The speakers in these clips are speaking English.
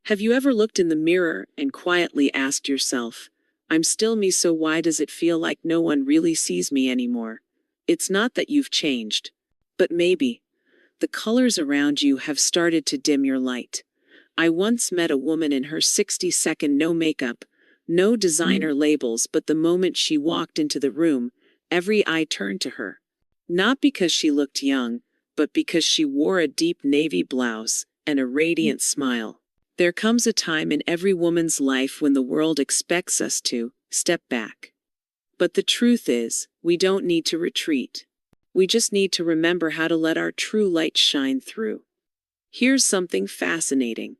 Have you ever looked in the mirror and quietly asked yourself, I'm still me, so why does it feel like no one really sees me anymore? It's not that you've changed, but maybe the colors around you have started to dim your light. I once met a woman in her 60-second no makeup, no designer labels, but the moment she walked into the room, every eye turned to her. Not because she looked young, but because she wore a deep navy blouse and a radiant smile. There comes a time in every woman's life when the world expects us to step back. But the truth is, we don't need to retreat. We just need to remember how to let our true light shine through. Here's something fascinating.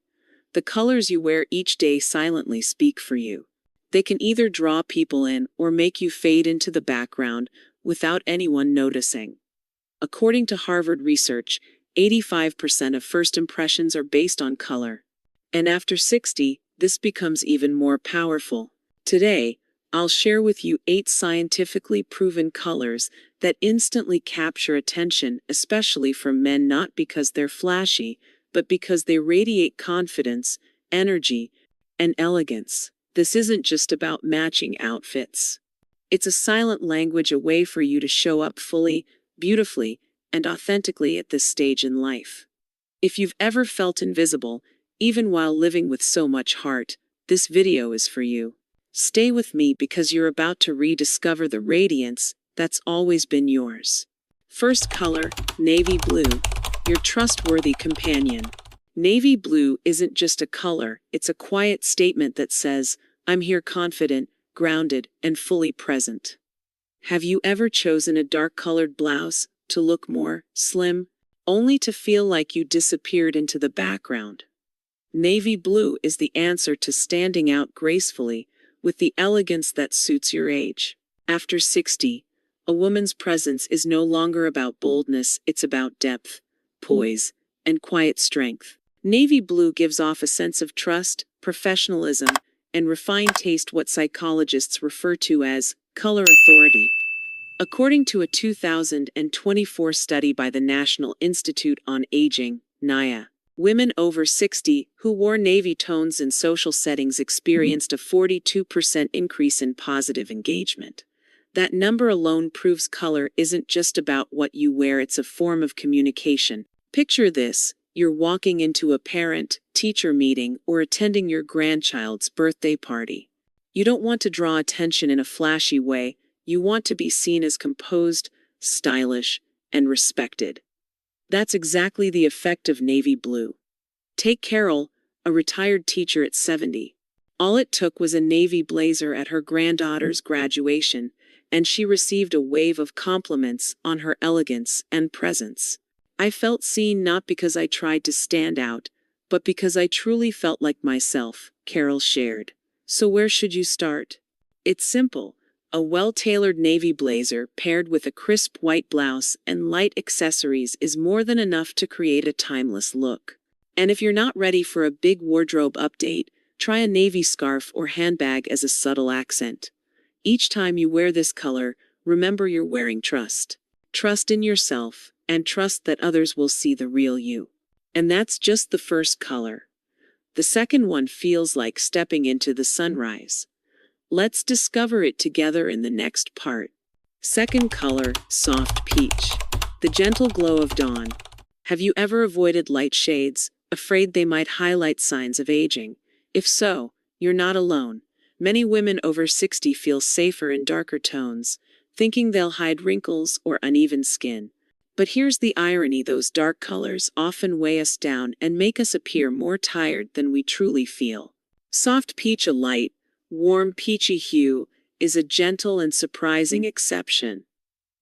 The colors you wear each day silently speak for you. They can either draw people in or make you fade into the background without anyone noticing. According to Harvard research, 85% of first impressions are based on color. And after 60, this becomes even more powerful. Today, I'll share with you 8 scientifically proven colors that instantly capture attention, especially from men, not because they're flashy, but because they radiate confidence, energy, and elegance. This isn't just about matching outfits. It's a silent language, a way for you to show up fully, beautifully, and authentically at this stage in life. If you've ever felt invisible, even while living with so much heart, this video is for you. Stay with me because you're about to rediscover the radiance that's always been yours. First color, navy blue, your trustworthy companion. Navy blue isn't just a color, it's a quiet statement that says, I'm here confident, grounded, and fully present. Have you ever chosen a dark-colored blouse to look more slim, only to feel like you disappeared into the background? Navy blue is the answer to standing out gracefully, with the elegance that suits your age. After 60, a woman's presence is no longer about boldness, it's about depth, poise, and quiet strength. Navy blue gives off a sense of trust, professionalism, and refined taste, what psychologists refer to as color authority. According to a 2024 study by the National Institute on Aging, NIA, women over 60 who wore navy tones in social settings experienced a 42% increase in positive engagement. That number alone proves color isn't just about what you wear, it's a form of communication. Picture this: you're walking into a parent-teacher meeting or attending your grandchild's birthday party. You don't want to draw attention in a flashy way, you want to be seen as composed, stylish, and respected. That's exactly the effect of navy blue. Take Carol, a retired teacher at 70. All it took was a navy blazer at her granddaughter's graduation, and she received a wave of compliments on her elegance and presence. I felt seen not because I tried to stand out, but because I truly felt like myself, Carol shared. So where should you start? It's simple. A well-tailored navy blazer paired with a crisp white blouse and light accessories is more than enough to create a timeless look. And if you're not ready for a big wardrobe update, try a navy scarf or handbag as a subtle accent. Each time you wear this color, remember you're wearing trust. Trust in yourself, and trust that others will see the real you. And that's just the first color. The second one feels like stepping into the sunrise. Let's discover it together in the next part. Second color, soft peach. The gentle glow of dawn. Have you ever avoided light shades, afraid they might highlight signs of aging? If so, you're not alone. Many women over 60 feel safer in darker tones, thinking they'll hide wrinkles or uneven skin. But here's the irony: those dark colors often weigh us down and make us appear more tired than we truly feel. Soft peach, a light, warm peachy hue, is a gentle and surprising exception.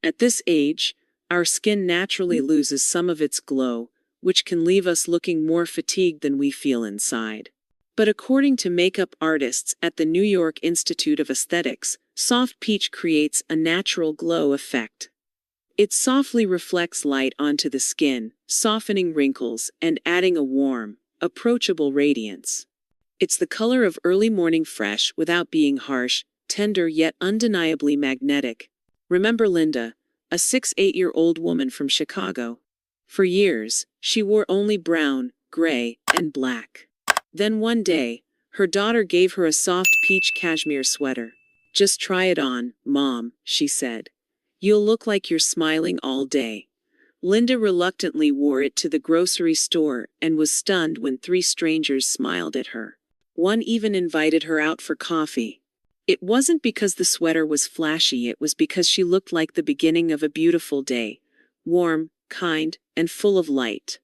At this age, our skin naturally loses some of its glow, which can leave us looking more fatigued than we feel inside. But according to makeup artists at the New York Institute of Aesthetics, soft peach creates a natural glow effect. It softly reflects light onto the skin, softening wrinkles and adding a warm, approachable radiance. It's the color of early morning fresh without being harsh, tender yet undeniably magnetic. Remember Linda, a 8-year-old woman from Chicago? For years, she wore only brown, gray, and black. Then one day, her daughter gave her a soft peach cashmere sweater. "Just try it on, Mom," she said. "You'll look like you're smiling all day." Linda reluctantly wore it to the grocery store and was stunned when 3 strangers smiled at her. One even invited her out for coffee. It wasn't because the sweater was flashy, it was because she looked like the beginning of a beautiful day. Warm, kind, and full of light.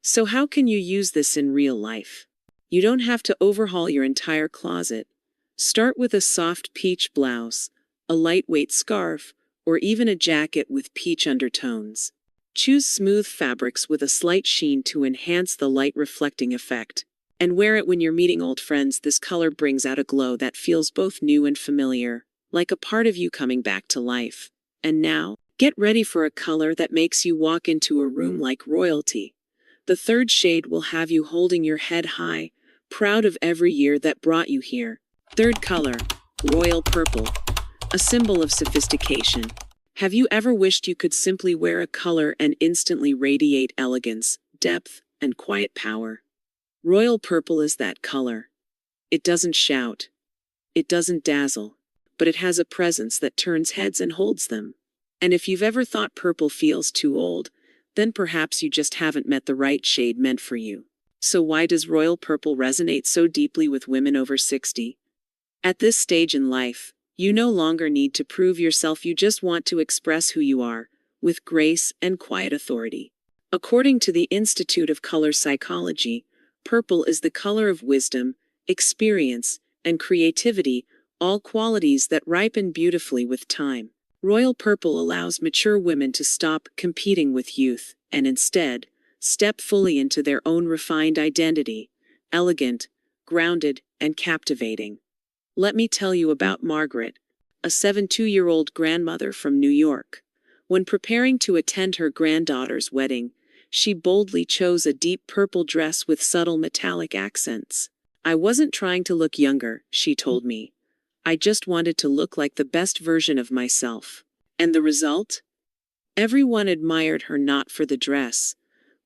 So how can you use this in real life? You don't have to overhaul your entire closet. Start with a soft peach blouse, a lightweight scarf, or even a jacket with peach undertones. Choose smooth fabrics with a slight sheen to enhance the light reflecting effect. And wear it when you're meeting old friends. This color brings out a glow that feels both new and familiar, like a part of you coming back to life. And now, get ready for a color that makes you walk into a room like royalty. The third shade will have you holding your head high, proud of every year that brought you here. Third color, royal purple, a symbol of sophistication. Have you ever wished you could simply wear a color and instantly radiate elegance, depth, and quiet power? Royal purple is that color. It doesn't shout. It doesn't dazzle. But it has a presence that turns heads and holds them. And if you've ever thought purple feels too old, then perhaps you just haven't met the right shade meant for you. So why does royal purple resonate so deeply with women over 60? At this stage in life, you no longer need to prove yourself, you just want to express who you are, with grace and quiet authority. According to the Institute of Color Psychology, purple is the color of wisdom, experience, and creativity, all qualities that ripen beautifully with time. Royal purple allows mature women to stop competing with youth, and instead, step fully into their own refined identity, elegant, grounded, and captivating. Let me tell you about Margaret, a 72-year-old grandmother from New York. When preparing to attend her granddaughter's wedding, she boldly chose a deep purple dress with subtle metallic accents. "I wasn't trying to look younger," she told me. "I just wanted to look like the best version of myself." And the result? Everyone admired her not for the dress,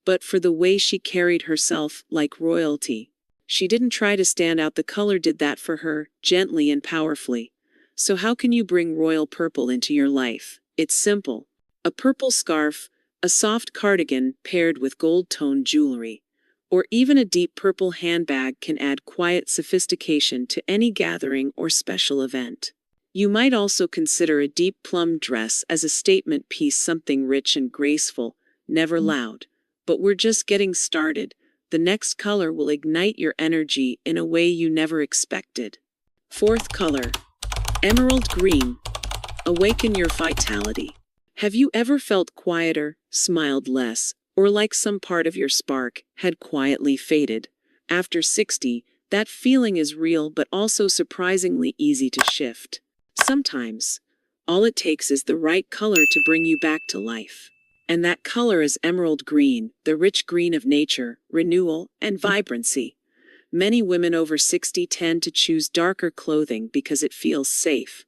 but for the way she carried herself like royalty. She didn't try to stand out, the color did that for her, gently and powerfully. So how can you bring royal purple into your life? It's simple. A purple scarf, a soft cardigan paired with gold-toned jewelry, or even a deep purple handbag can add quiet sophistication to any gathering or special event. You might also consider a deep plum dress as a statement piece, something rich and graceful, never loud. But we're just getting started. The next color will ignite your energy in a way you never expected. Fourth color, emerald green. Awaken your vitality. Have you ever felt quieter, smiled less, or like some part of your spark had quietly faded? After 60, that feeling is real but also surprisingly easy to shift. Sometimes, all it takes is the right color to bring you back to life. And that color is emerald green, the rich green of nature, renewal, and vibrancy. Many women over 60 tend to choose darker clothing because it feels safe.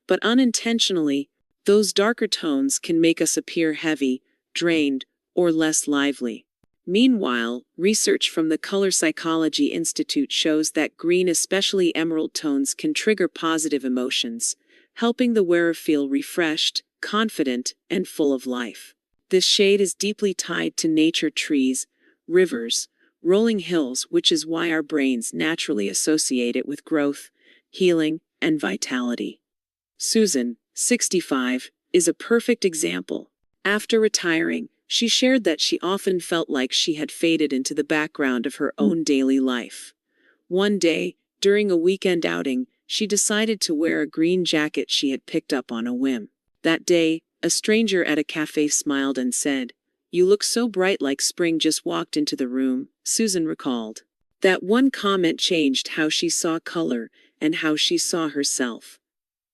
But unintentionally, those darker tones can make us appear heavy, drained, or less lively. Meanwhile, research from the Color Psychology Institute shows that green, especially emerald tones, can trigger positive emotions, helping the wearer feel refreshed, confident, and full of life. This shade is deeply tied to nature, trees, rivers, rolling hills, which is why our brains naturally associate it with growth, healing, and vitality. Susan, 65, is a perfect example. After retiring, she shared that she often felt like she had faded into the background of her own daily life. One day, during a weekend outing, she decided to wear a green jacket she had picked up on a whim. That day, a stranger at a cafe smiled and said, "You look so bright, like spring just walked into the room," Susan recalled. That one comment changed how she saw color and how she saw herself.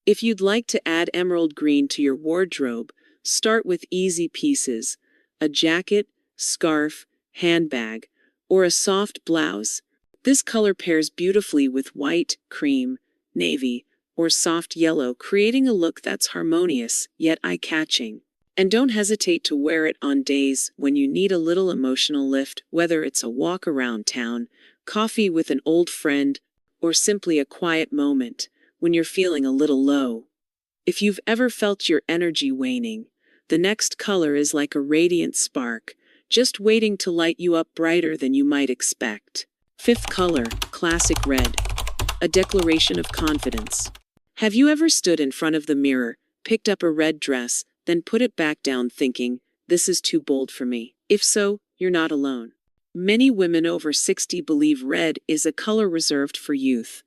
If you'd like to add emerald green to your wardrobe, start with easy pieces: a jacket, scarf, handbag, or a soft blouse. This color pairs beautifully with white, cream, navy, or soft yellow, creating a look that's harmonious yet eye-catching. And don't hesitate to wear it on days when you need a little emotional lift, whether it's a walk around town, coffee with an old friend, or simply a quiet moment when you're feeling a little low. If you've ever felt your energy waning, the next color is like a radiant spark, just waiting to light you up brighter than you might expect. Fifth color, classic red, a declaration of confidence. Have you ever stood in front of the mirror, picked up a red dress, then put it back down thinking, this is too bold for me? If so, you're not alone. Many women over 60 believe red is a color reserved for youth.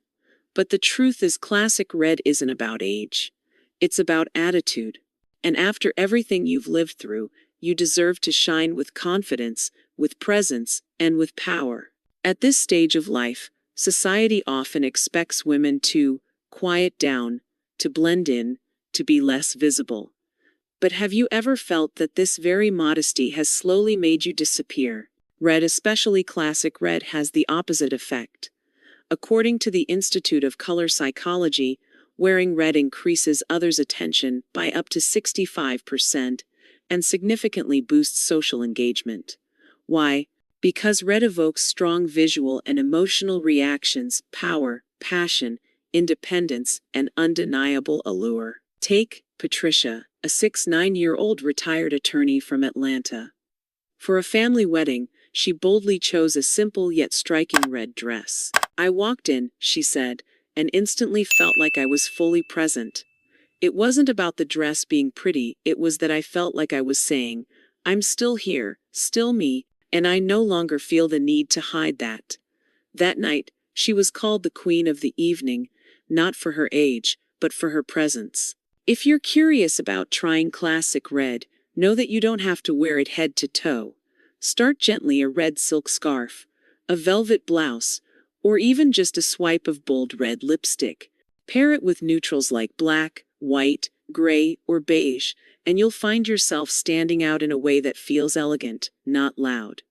But the truth is classic red isn't about age. It's about attitude. And after everything you've lived through, you deserve to shine with confidence, with presence, and with power. At this stage of life, society often expects women to quiet down, to blend in, to be less visible. But have you ever felt that this very modesty has slowly made you disappear? Red, especially classic red, has the opposite effect. According to the Institute of Color Psychology, wearing red increases others' attention by up to 65% and significantly boosts social engagement. Why? Because red evokes strong visual and emotional reactions, power, passion, independence, and undeniable allure. Take Patricia, a 69-year-old retired attorney from Atlanta. For a family wedding, she boldly chose a simple yet striking red dress. I walked in, she said, and instantly felt like I was fully present. It wasn't about the dress being pretty, it was that I felt like I was saying, I'm still here, still me, and I no longer feel the need to hide that. That night, she was called the Queen of the Evening, not for her age, but for her presence. If you're curious about trying classic red, know that you don't have to wear it head to toe. Start gently: a red silk scarf, a velvet blouse, or even just a swipe of bold red lipstick. Pair it with neutrals like black, white, gray, or beige, and you'll find yourself standing out in a way that feels elegant, not loud.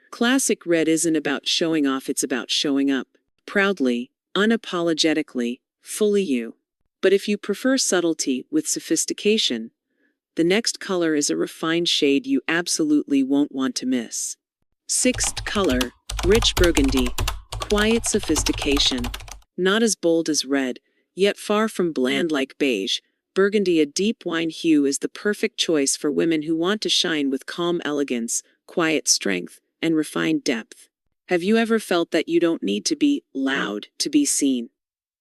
Classic red isn't about showing off, it's about showing up. Proudly, unapologetically, fully you. But if you prefer subtlety with sophistication, the next color is a refined shade you absolutely won't want to miss. Sixth color, rich burgundy, quiet sophistication. Not as bold as red, yet far from bland like beige, burgundy, a deep wine hue, is the perfect choice for women who want to shine with calm elegance, quiet strength, and refined depth. Have you ever felt that you don't need to be loud to be seen?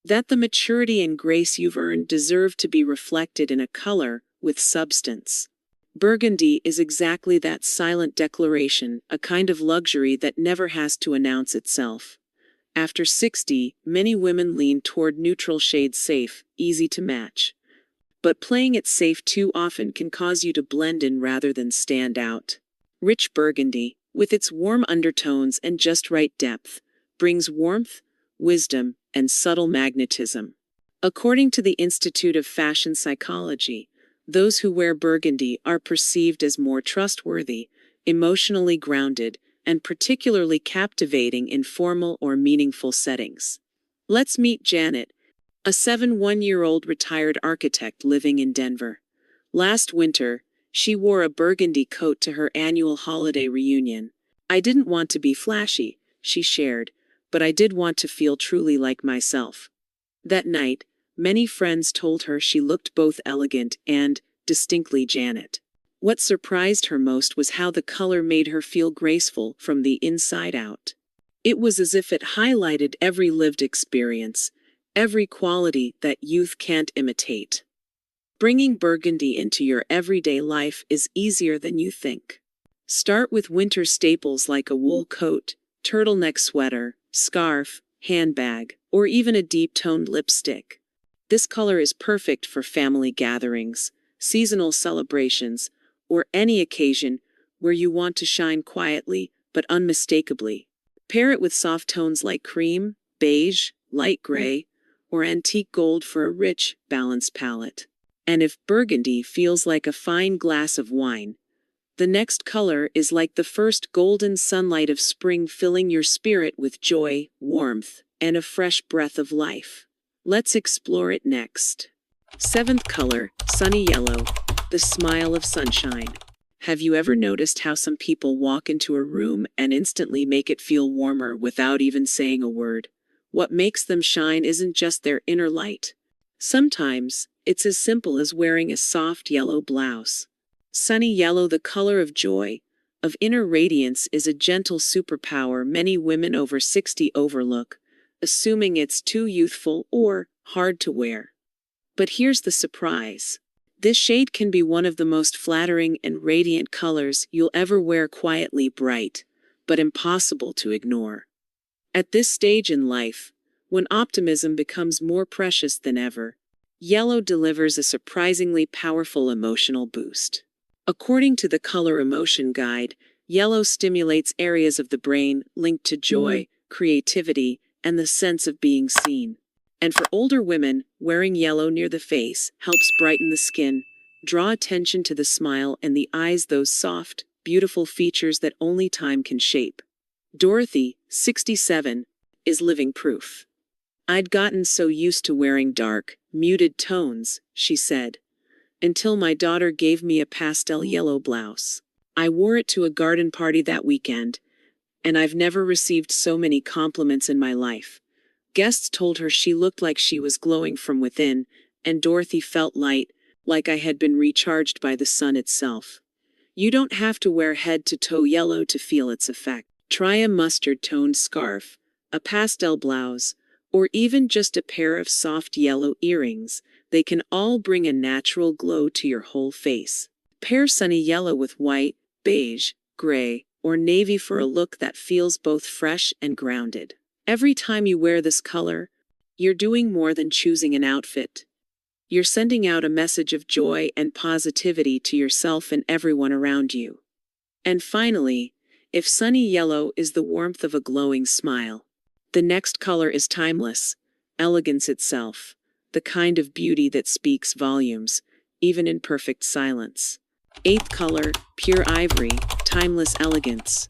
That the maturity and grace you've earned deserve to be reflected in a color with substance? Burgundy is exactly that silent declaration, a kind of luxury that never has to announce itself. After 60, many women lean toward neutral shades, safe, easy to match. But playing it safe too often can cause you to blend in rather than stand out. Rich burgundy, with its warm undertones and just right depth, brings warmth, wisdom, and subtle magnetism. According to the Institute of Fashion Psychology, those who wear burgundy are perceived as more trustworthy, emotionally grounded, and particularly captivating in formal or meaningful settings. Let's meet Janet, a 71-year-old retired architect living in Denver. Last winter, she wore a burgundy coat to her annual holiday reunion. I didn't want to be flashy, she shared, but I did want to feel truly like myself. That night, many friends told her she looked both elegant and distinctly Janet. What surprised her most was how the color made her feel graceful from the inside out. It was as if it highlighted every lived experience, every quality that youth can't imitate. Bringing burgundy into your everyday life is easier than you think. Start with winter staples like a wool coat, turtleneck sweater, scarf, handbag, or even a deep-toned lipstick. This color is perfect for family gatherings, seasonal celebrations, or any occasion where you want to shine quietly but unmistakably. Pair it with soft tones like cream, beige, light gray, or antique gold for a rich, balanced palette. And if burgundy feels like a fine glass of wine, the next color is like the first golden sunlight of spring, filling your spirit with joy, warmth, and a fresh breath of life. Let's explore it next. Seventh color, sunny yellow, the smile of sunshine. Have you ever noticed how some people walk into a room and instantly make it feel warmer without even saying a word? What makes them shine isn't just their inner light. Sometimes, it's as simple as wearing a soft yellow blouse. Sunny yellow, the color of joy, of inner radiance, is a gentle superpower many women over 60 overlook, assuming it's too youthful or hard to wear. But here's the surprise. This shade can be one of the most flattering and radiant colors you'll ever wear, quietly bright, but impossible to ignore. At this stage in life, when optimism becomes more precious than ever, yellow delivers a surprisingly powerful emotional boost. According to the Color Emotion Guide, yellow stimulates areas of the brain linked to joy, creativity, and the sense of being seen. And for older women, wearing yellow near the face helps brighten the skin, draw attention to the smile and the eyes, those soft, beautiful features that only time can shape. Dorothy, 67, is living proof. I'd gotten so used to wearing dark, muted tones, she said, until my daughter gave me a pastel yellow blouse. I wore it to a garden party that weekend, and I've never received so many compliments in my life. Guests told her she looked like she was glowing from within, and Dorothy felt light, like I had been recharged by the sun itself. You don't have to wear head-to-toe yellow to feel its effect. Try a mustard-toned scarf, a pastel blouse, or even just a pair of soft yellow earrings. They can all bring a natural glow to your whole face. Pair sunny yellow with white, beige, gray, or navy for a look that feels both fresh and grounded. Every time you wear this color, you're doing more than choosing an outfit. You're sending out a message of joy and positivity to yourself and everyone around you. And finally, if sunny yellow is the warmth of a glowing smile, the next color is timeless, elegance itself, the kind of beauty that speaks volumes, even in perfect silence. Eighth color, pure ivory, timeless elegance.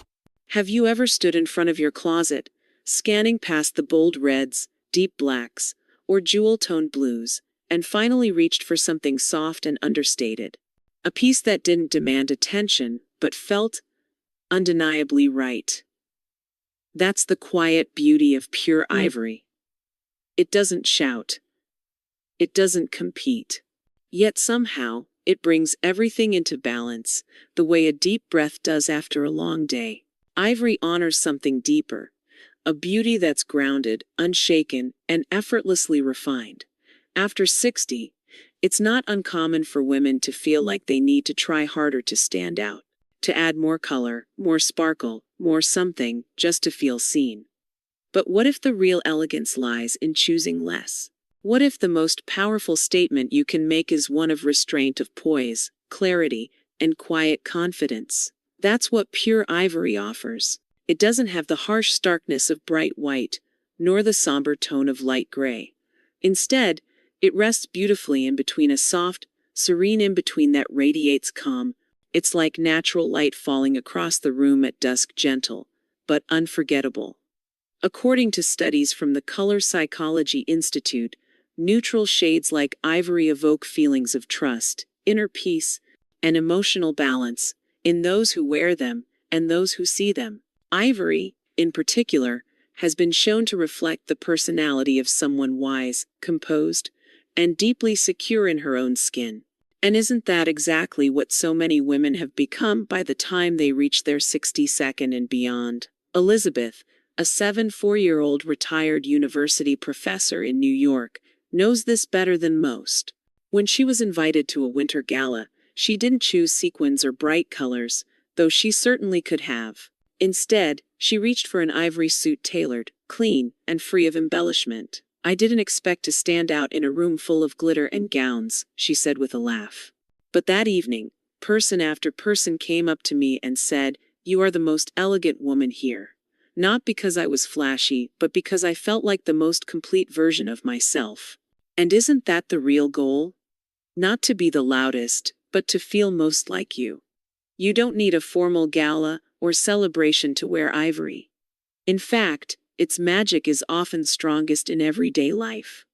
Have you ever stood in front of your closet, scanning past the bold reds, deep blacks, or jewel-toned blues, and finally reached for something soft and understated? A piece that didn't demand attention, but felt undeniably right. That's the quiet beauty of pure ivory. It doesn't shout. It doesn't compete. Yet somehow, it brings everything into balance, the way a deep breath does after a long day. Ivory honors something deeper, a beauty that's grounded, unshaken, and effortlessly refined. After 60, it's not uncommon for women to feel like they need to try harder to stand out, to add more color, more sparkle, more something, just to feel seen. But what if the real elegance lies in choosing less? What if the most powerful statement you can make is one of restraint, of poise, clarity, and quiet confidence? That's what pure ivory offers. It doesn't have the harsh starkness of bright white, nor the somber tone of light gray. Instead, it rests beautifully in between, a soft, serene in between that radiates calm. It's like natural light falling across the room at dusk, gentle, but unforgettable. According to studies from the Color Psychology Institute, neutral shades like ivory evoke feelings of trust, inner peace, and emotional balance in those who wear them and those who see them. Ivory, in particular, has been shown to reflect the personality of someone wise, composed, and deeply secure in her own skin. And isn't that exactly what so many women have become by the time they reach their 62nd and beyond? Elizabeth, a 74-year-old retired university professor in New York, knows this better than most. When she was invited to a winter gala, she didn't choose sequins or bright colors, though she certainly could have. Instead, she reached for an ivory suit tailored, clean, and free of embellishment. I didn't expect to stand out in a room full of glitter and gowns, she said with a laugh. But that evening, person after person came up to me and said, "You are the most elegant woman here." Not because I was flashy, but because I felt like the most complete version of myself. And isn't that the real goal? Not to be the loudest, but to feel most like you. You don't need a formal gala or celebration to wear ivory. In fact, its magic is often strongest in everyday life.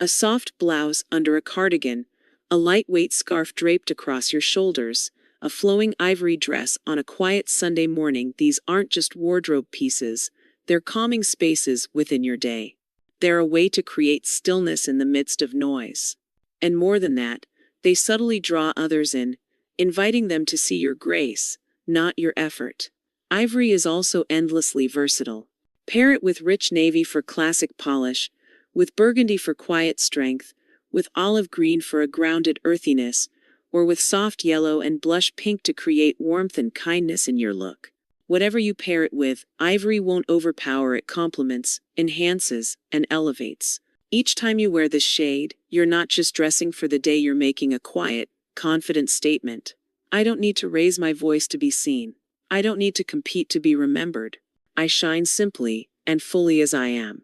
A soft blouse under a cardigan, a lightweight scarf draped across your shoulders, a flowing ivory dress on a quiet Sunday morning. These aren't just wardrobe pieces, they're calming spaces within your day. They're a way to create stillness in the midst of noise. And more than that, they subtly draw others in, inviting them to see your grace, not your effort. Ivory is also endlessly versatile. Pair it with rich navy for classic polish, with burgundy for quiet strength, with olive green for a grounded earthiness, or with soft yellow and blush pink to create warmth and kindness in your look. Whatever you pair it with, ivory won't overpower, it complements, enhances, and elevates. Each time you wear this shade, you're not just dressing for the day, you're making a quiet, confident statement. I don't need to raise my voice to be seen. I don't need to compete to be remembered. I shine simply and fully as I am.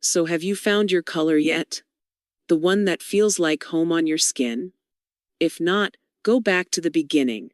So have you found your color yet? The one that feels like home on your skin? If not, go back to the beginning.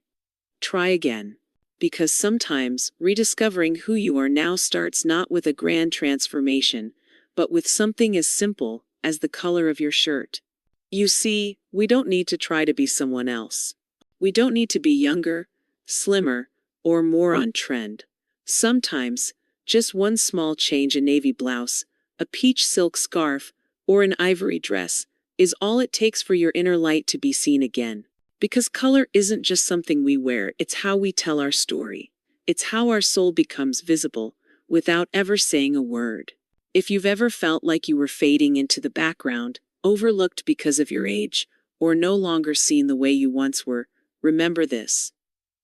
Try again. Because sometimes rediscovering who you are now starts not with a grand transformation, but with something as simple as the color of your shirt. You see, we don't need to try to be someone else. We don't need to be younger, slimmer, or more on trend. Sometimes, just one small change, a navy blouse, a peach silk scarf, or an ivory dress, is all it takes for your inner light to be seen again. Because color isn't just something we wear, it's how we tell our story. It's how our soul becomes visible, without ever saying a word. If you've ever felt like you were fading into the background, overlooked because of your age, or no longer seen the way you once were, remember this.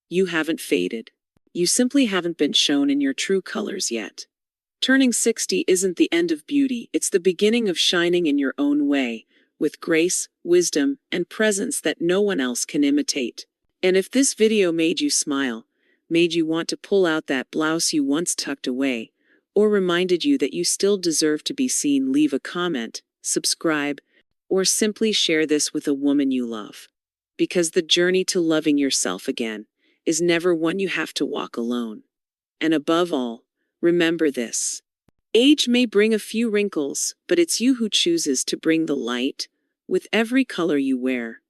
You haven't faded. You simply haven't been shown in your true colors yet. Turning 60 isn't the end of beauty, it's the beginning of shining in your own way, with grace, wisdom, and presence that no one else can imitate. And if this video made you smile, made you want to pull out that blouse you once tucked away, or reminded you that you still deserve to be seen, leave a comment, subscribe, or simply share this with a woman you love. Because the journey to loving yourself again is never one you have to walk alone. And above all, remember this. Age may bring a few wrinkles, but it's you who chooses to bring the light with every color you wear.